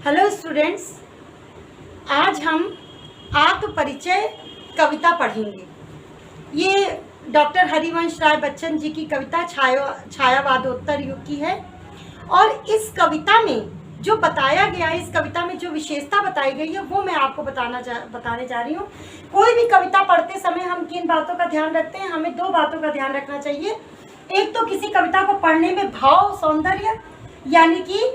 Hello students, आज हम आत्म परिचय कविता पढ़ेंगे। ये डॉक्टर हरिवंश राय बच्चन जी की कविता छायावादोत्तर युग की है। और इस कविता में जो बताया गया है, इस कविता में जो विशेषता बताई गई है वो मैं आपको बताने जा रही हूँ। कोई भी कविता पढ़ते समय हम किन बातों का ध्यान रखते हैं? हमें दो बातों का ध्यान रखना चाहिए। एक तो किसी कविता को पढ़ने में भाव सौंदर्य यानी कि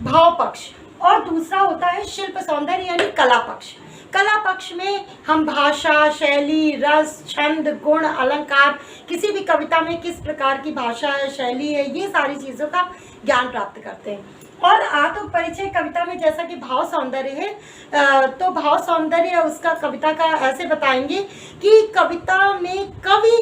भाव पक्ष, और दूसरा होता है शिल्प सौंदर्य यानी कला पक्ष। कला पक्ष में हम भाषा, शैली, रस, छंद, गुण, अलंकार, किसी भी कविता में किस प्रकार की भाषा है, शैली है, ये सारी चीज़ों का ज्ञान प्राप्त करते हैं। और आत्म परिचय कविता में जैसा कि भाव सौंदर्य है, तो भाव सौंदर्य उसका कविता का ऐसे बताएंगे कि कविता में कवि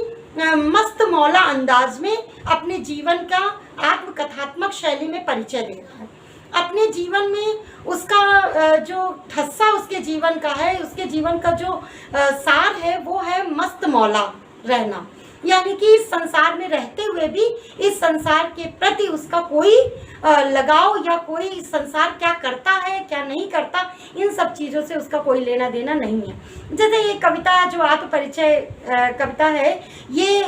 मस्त मौला अंदाज में अपने जीवन का आत्मकथात्मक शैली में परिचय दे रहा है। अपने जीवन में उसका जो ठस्सा उसके जीवन का है, उसके जीवन का जो सार है वो है मस्त मौला रहना, यानी कि इस संसार में रहते हुए भी इस संसार के प्रति उसका कोई लगाव या कोई इस संसार क्या करता है क्या नहीं करता, इन सब चीज़ों से उसका कोई लेना देना नहीं है। जैसे ये कविता जो आत्म परिचय कविता है, ये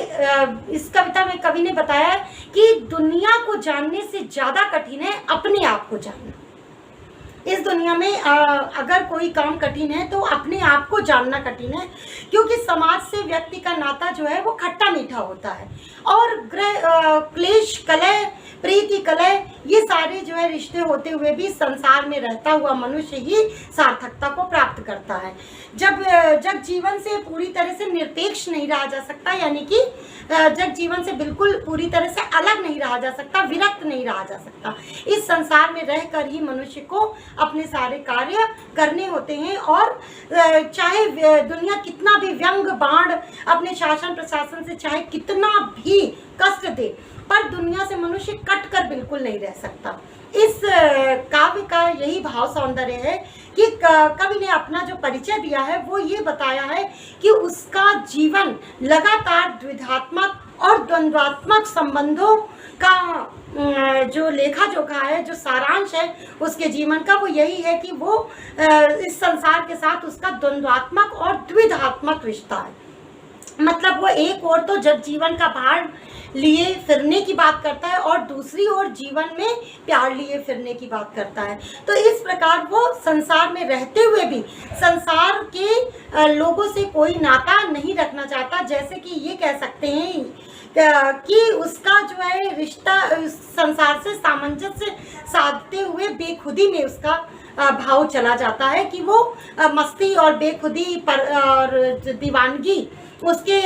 इस कविता में कवि ने बताया कि दुनिया को जानने से ज़्यादा कठिन है अपने आप को जानना। इस दुनिया में अगर कोई काम कठिन है तो अपने आप को जानना कठिन है, क्योंकि समाज से व्यक्ति का नाता जो है वो खट्टा मीठा होता है। और क्लेश, कलह, प्रीति, कलह, ये सारे जो है रिश्ते होते हुए भी संसार में रहता हुआ मनुष्य ही सार्थकता को प्राप्त करता है। जब जीवन से पूरी तरह से निरपेक्ष नहीं रहा जा सकता, यानी कि जब जीवन से बिल्कुल पूरी तरह से अलग नहीं रहा जा सकता, विरक्त नहीं रहा जा सकता, इस संसार में रहकर ही मनुष्य को अपने सारे कार्य करने होते हैं। और चाहे दुनिया कितना भी व्यंग बाण अपने शासन प्रशासन से चाहे कितना भी कष्ट दे, पर दुनिया से मनुष्य कटकर बिल्कुल नहीं रह सकता। इस काव्य का यही भाव सौंदर्य है कि कवि ने अपना जो परिचय दिया है वो ये बताया है कि उसका जीवन लगातार द्विधात्मक और द्वंद्वात्मक संबंधों का जो लेखा जोखा है, जो सारांश है उसके जीवन का, वो यही है कि वो इस संसार के साथ उसका द्वंद्वात्मक और द्विधात्मक रिश्ता है। मतलब वो एक ओर तो जब जीवन का भार लिए फिरने की बात करता है और दूसरी ओर जीवन में प्यार लिए फिरने की बात करता है। तो इस प्रकार वो संसार में रहते हुए भी संसार के लोगों से कोई नाता नहीं रखना चाहता। जैसे कि ये कह सकते हैं कि उसका जो है रिश्ता संसार से सामंजस्य साधते हुए बेखुदी में उसका भाव चला जाता है कि वो मस्ती और बेखुदी पर और दीवानगी उसके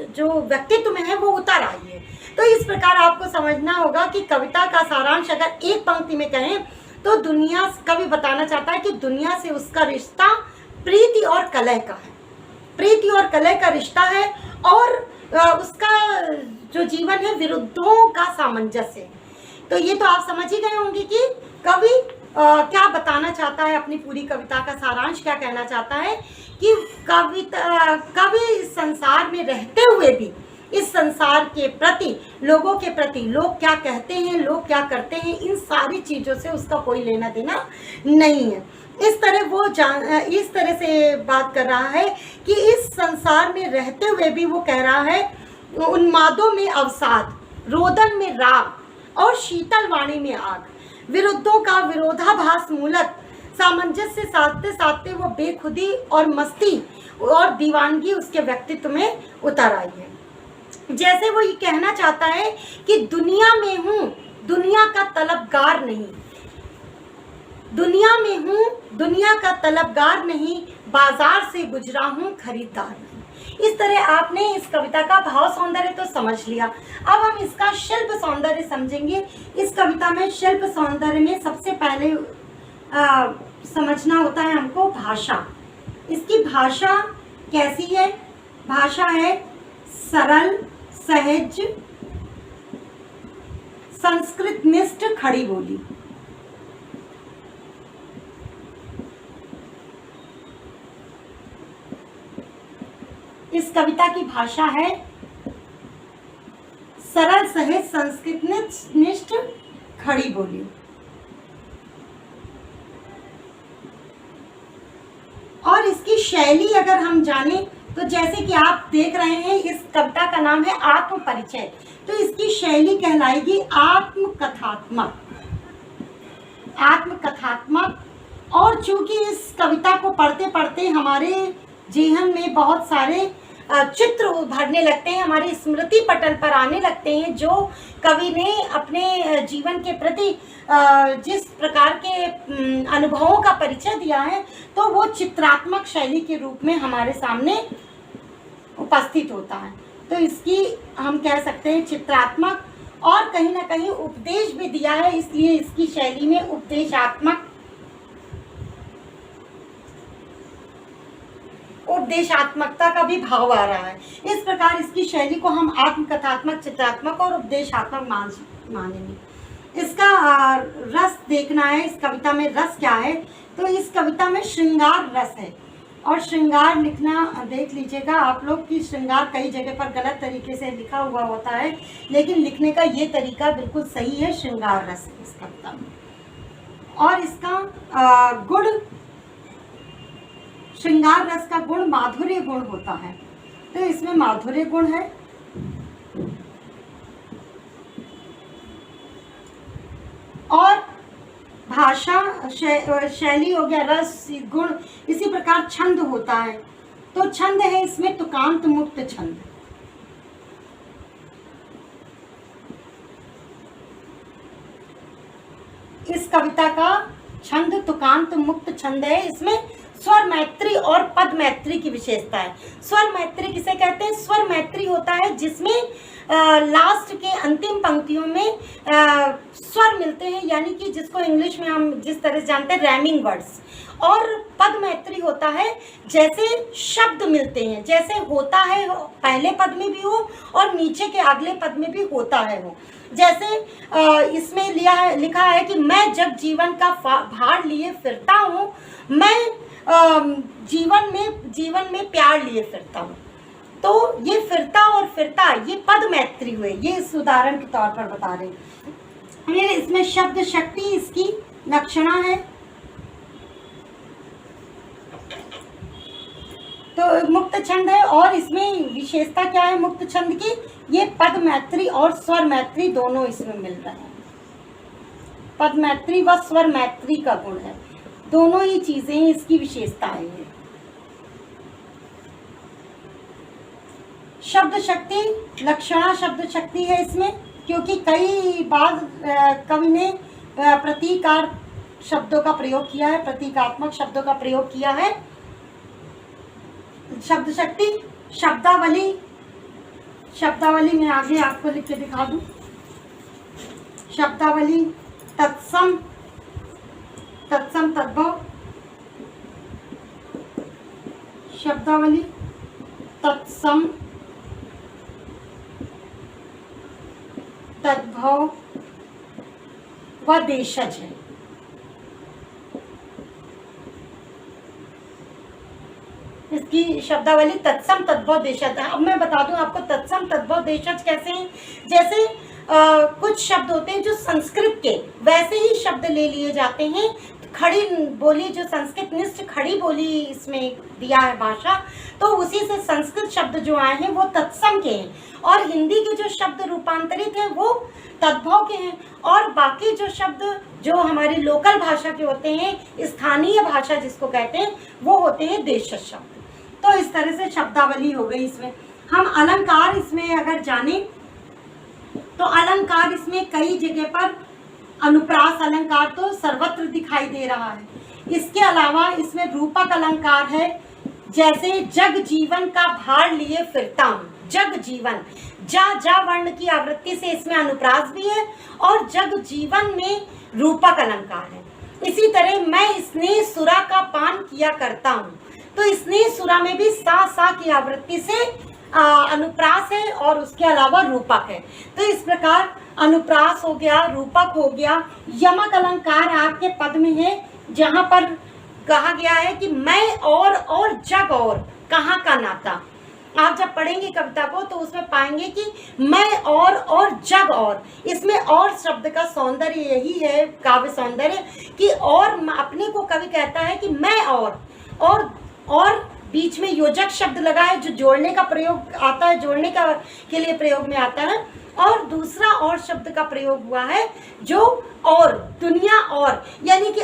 जो व्यक्तित्व में है वो उतर आई है। तो इस प्रकार आपको समझना होगा कि कविता का सारांश अगर एक पंक्ति में कहें तो दुनिया, कवि बताना चाहता है कि दुनिया से उसका रिश्ता प्रीति और कलह का है। प्रीति और कलह का रिश्ता है और उसका जो जीवन है विरुद्धों का सामंजस्य। तो ये तो आप समझ ही गए होंगे कि कवि क्या बताना चाहता है, अपनी पूरी कविता का सारांश क्या कहना चाहता है कि कवि इस संसार में रहते हुए भी इस संसार के प्रति, लोगों के प्रति, लोग क्या कहते हैं, लोग क्या करते हैं, इन सारी चीज़ों से उसका कोई लेना देना नहीं है। इस तरह से बात कर रहा है कि इस संसार में रहते हुए भी वो कह रहा है उन्मादों में अवसाद, रोदन में राग और शीतल वाणी में आग, विरुद्धों का विरोधाभास मूलक सामंजस्य साधते साधते वो बेखुदी और मस्ती और दीवानगी उसके व्यक्तित्व में उतर आई है। जैसे वो ये कहना चाहता है कि दुनिया में हूँ, दुनिया का तलबगार नहीं, दुनिया में हूँ, दुनिया का तलबगार नहीं, बाजार से गुजरा हूँ, खरीदार नहीं। इस तरह आपने इस कविता का भाव सौंदर्य तो समझ लिया। अब हम इसका शिल्प सौंदर्य समझेंगे। इस कविता में शिल्प सौंदर्य में सबसे पहले समझना होता है हमको भाषा। इसकी भाषा कैसी है? भाषा है सरल, सहज, संस्कृत निष्ठ, खड़ी बोली। इस कविता की भाषा है सरल, सहज, संस्कृत निष्ठ, खड़ी बोली। शैली अगर हम जाने तो जैसे कि आप देख रहे हैं, इस कविता का नाम है आत्म परिचय, तो इसकी शैली कहलाएगी आत्मकथात्मक। आत्मकथात्मक। और चूंकि इस कविता को पढ़ते पढ़ते हमारे जेहन में बहुत सारे चित्र उभरने लगते हैं, हमारी स्मृति पटल पर आने लगते हैं, जो कवि ने अपने जीवन के प्रति जिस प्रकार के अनुभवों का परिचय दिया है, तो वो चित्रात्मक शैली के रूप में हमारे सामने उपस्थित होता है। तो इसकी हम कह सकते हैं चित्रात्मक, और कहीं ना कहीं उपदेश भी दिया है, इसलिए इसकी शैली में उपदेशात्मकता का भी भाव आ रहा है। इस प्रकार इसकी शैली को हम आत्मकथात्मक, चित्रात्मक और उपदेशात्मक मानेंगे। इसका रस देखना है, इस कविता में रस क्या है, तो इस कविता में श्रृंगार रस है। और श्रृंगार लिखना देख लीजिएगा आप लोग कि श्रृंगार कई जगह पर गलत तरीके से लिखा हुआ होता है, लेकिन लिखने का ये तरीका बिल्कुल सही है, श्रृंगार रस है इस कविता में। और इसका गुण, श्रृंगार रस का गुण माधुर्य गुण होता है, तो इसमें माधुर्य गुण है। और भाषा शैली हो गया, रस गुण, इसी प्रकार छंद होता है, तो छंद है इसमें तुकांत मुक्त छंद। इस कविता का छंद तुकांत मुक्त छंद है। इसमें स्वर मैत्री और पद मैत्री की विशेषता है। स्वर मैत्री किसे कहते हैं? स्वर मैत्री होता है जिसमें लास्ट के अंतिम पंक्तियों में स्वर मिलते हैं, यानी कि जिसको इंग्लिश में हम जिस तरह से जानते हैं रैमिंग वर्ड्स। और पद मैत्री होता है जैसे शब्द मिलते हैं, जैसे होता है पहले पद में भी हो और नीचे के अगले पद में भी होता है वो। जैसे इसमें लिखा है कि मैं जग जीवन का भार लिए फिरता हूँ, मैं जीवन में प्यार लिए फिरता हूँ। तो ये फिरता और फिरता ये पद मैत्री हुए, ये इस उदाहरण के तौर पर बता रहे हैं। इसमें शब्द शक्ति इसकी लक्षणा है। तो मुक्त छंद है, और इसमें विशेषता क्या है मुक्त छंद की? ये पद मैत्री और स्वर मैत्री दोनों इसमें मिल रहे हैं। पद मैत्री व स्वर मैत्री का गुण है, दोनों ही चीजें इसकी विशेषताएं हैं। शब्द शक्ति, लक्षणा शब्द शक्ति है इसमें, क्योंकि कई बार कवि ने प्रतीकार शब्दों का प्रयोग किया है, प्रतीकात्मक शब्दों का प्रयोग किया है। शब्द शक्ति, शब्दावली, शब्दावली में आगे आपको लिख के दिखा दूं। शब्दावली तत्सम, तत्सम तद्भव, शब्दावली तत्सम तद्भव व देशज है। इसकी शब्दावली तत्सम तद्भव देशज है। अब मैं बता दूं आपको तत्सम तद्भव देशज कैसे हैं। जैसे कुछ शब्द होते हैं जो संस्कृत के वैसे ही शब्द ले लिए जाते हैं। खड़ी बोली, जो संस्कृत निष्ठ खड़ी बोली इसमें दिया है भाषा, तो उसी से संस्कृत शब्द जो आए हैं वो तत्सम के हैं, और हिंदी के जो शब्द रूपांतरित हैं वो तद्भव के हैं, और बाकी जो शब्द जो हमारी लोकल भाषा के होते हैं, स्थानीय भाषा जिसको कहते हैं, वो होते हैं देशज शब्द। तो इस तरह से शब्दावली हो गई। इसमें हम अलंकार इसमें अगर जाने तो अलंकार इसमें कई जगह पर अनुप्रास अलंकार तो सर्वत्र दिखाई दे रहा है। इसके अलावा इसमें रूपक अलंकार है, जैसे जग जीवन का भार लिए फिरता हूँ। जग जीवन, जा वर्ण की आवृत्ति से इसमें अनुप्रास भी है, और जग जीवन में रूपक अलंकार है। इसी तरह मैं स्नेह सुरा का पान किया करता हूँ, तो स्नेह सुरा में भी सा की आवृत्ति से अनुप्रास है, और उसके अलावा रूपक है। तो इस प्रकार अनुप्रास हो गया, रूपक हो गया। यमक अलंकार आपके पद में है, जहां पर कहा गया है कि मैं और जग और कहाँ का नाता। आप जब पढ़ेंगे कविता को तो उसमें पाएंगे कि मैं और जग और, इसमें और शब्द का सौंदर्य यही है, काव्य सौंदर्य, कि और अपने को कवि कहता है कि मैं और बीच में योजक शब्द लगा है जो जोड़ने का प्रयोग आता है, जोड़ने का के लिए प्रयोग में आता है। और दूसरा और शब्द का प्रयोग हुआ है जो और, दुनिया और, यानी कि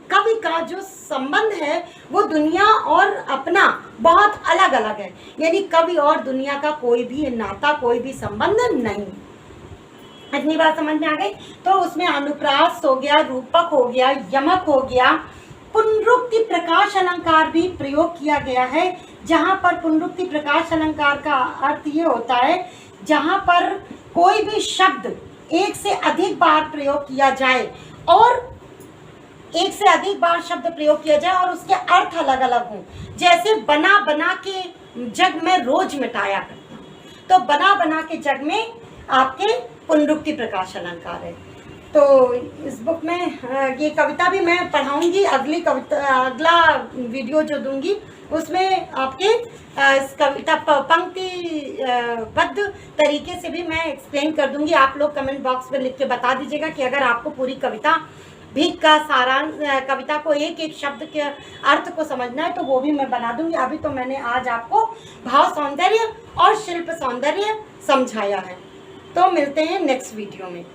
कवि का जो संबंध है वो दुनिया और अपना बहुत अलग अलग है, यानी कवि और दुनिया का कोई भी नाता, कोई भी संबंध नहीं। इतनी बात समझ में आ गई। तो उसमें अनुप्रास हो गया, रूपक हो गया, यमक हो गया, पुनरुक्ति प्रकाश अलंकार भी प्रयोग किया गया है। जहाँ पर पुनरुक्ति प्रकाश अलंकार का अर्थ ये होता है जहाँ पर कोई भी शब्द एक से अधिक बार प्रयोग किया जाए और एक से अधिक बार शब्द प्रयोग किया जाए और उसके अर्थ अलग अलग हों। जैसे बना बना के जग में रोज मिटाया करता हूँ, तो बना बना के जग में आपके पुनरुक्ति प्रकाश अलंकार है। तो इस बुक में ये कविता भी मैं पढ़ाऊंगी, अगला वीडियो जो दूंगी उसमें आपके इस कविता पंक्तिबद्ध तरीके से भी मैं एक्सप्लेन कर दूंगी। आप लोग कमेंट बॉक्स में लिख के बता दीजिएगा कि अगर आपको पूरी कविता भी का सारांश, कविता को एक एक शब्द के अर्थ को समझना है तो वो भी मैं बना दूंगी। अभी तो मैंने आज आपको भाव सौंदर्य और शिल्प सौंदर्य समझाया है। तो मिलते हैं नेक्स्ट वीडियो में।